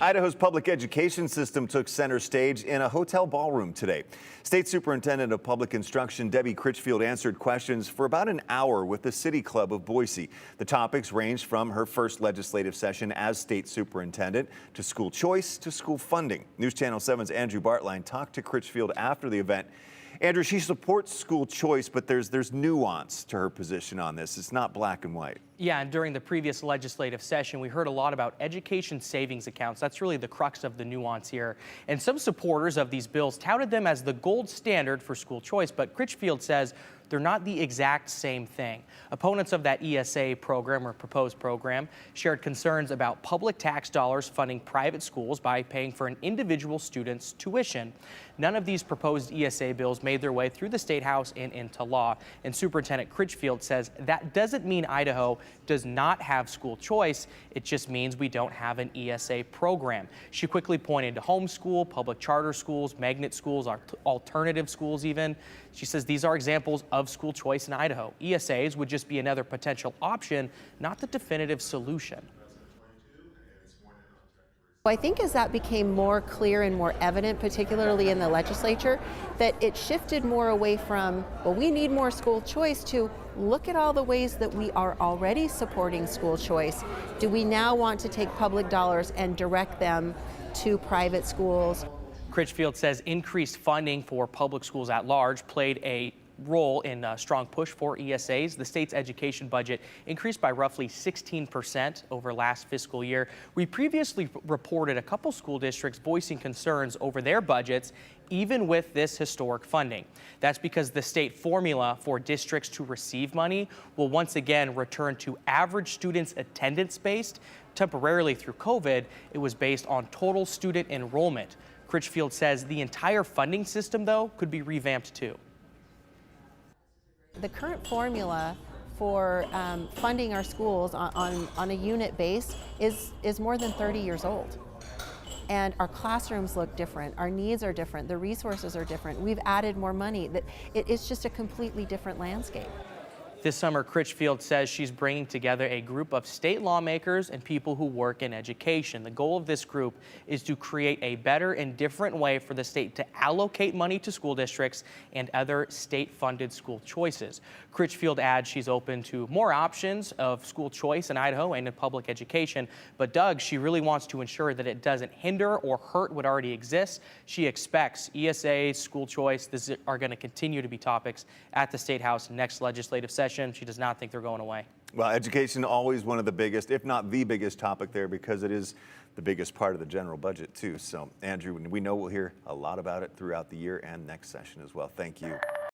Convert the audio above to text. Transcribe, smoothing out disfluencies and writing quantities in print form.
Idaho's public education system took center stage in a hotel ballroom today. State Superintendent of Public Instruction Debbie Critchfield answered questions for about an hour with the City Club of Boise. The topics ranged from her first legislative session as state superintendent to school choice to school funding. News Channel 7's Andrew Bartline talked to Critchfield after the event. Andrew, she supports school choice, but there's nuance to her position on this. It's not black and white. Yeah, and during the previous legislative session, we heard a lot about education savings accounts. That's really the crux of the nuance here. And some supporters of these bills touted them as the gold standard for school choice, but Critchfield says they're not the exact same thing. Opponents of that ESA program or proposed program shared concerns about public tax dollars funding private schools by paying for an individual student's tuition. None of these proposed ESA bills made their way through the State House and into law. And Superintendent Critchfield says that doesn't mean Idaho does not have school choice. It just means we don't have an ESA program. She quickly pointed to homeschool, public charter schools, magnet schools, alternative schools even. She says these are examples of school choice in Idaho. ESAs would just be another potential option, not the definitive solution. I think as that became more clear and more evident, particularly in the legislature, that it shifted more away from, well, we need more school choice to look at all the ways that we are already supporting school choice. Do we now want to take public dollars and direct them to private schools? Critchfield says increased funding for public schools at large played a role in a strong push for ESAs. The state's education budget increased by roughly 16% over last fiscal year. We previously reported a couple school districts voicing concerns over their budgets, even with this historic funding. That's because the state formula for districts to receive money will once again return to average students attendance based. Temporarily through COVID, it was based on total student enrollment. Critchfield says the entire funding system, though, could be revamped too. The current formula for funding our schools on a unit base is more than 30 years old. And our classrooms look different, our needs are different, the resources are different. We've added more money. It's just a completely different landscape. This summer, Critchfield says she's bringing together a group of state lawmakers and people who work in education. The goal of this group is to create a better and different way for the state to allocate money to school districts and other state-funded school choices. Critchfield adds she's open to more options of school choice in Idaho and in public education, but Doug, she really wants to ensure that it doesn't hinder or hurt what already exists. She expects ESA, school choice, are going to continue to be topics at the State House next legislative session. She does not think they're going away. Well, education always one of the biggest, if not the biggest topic there, because it is the biggest part of the general budget too. So, Andrew, we know we'll hear a lot about it throughout the year and next session as well. Thank you.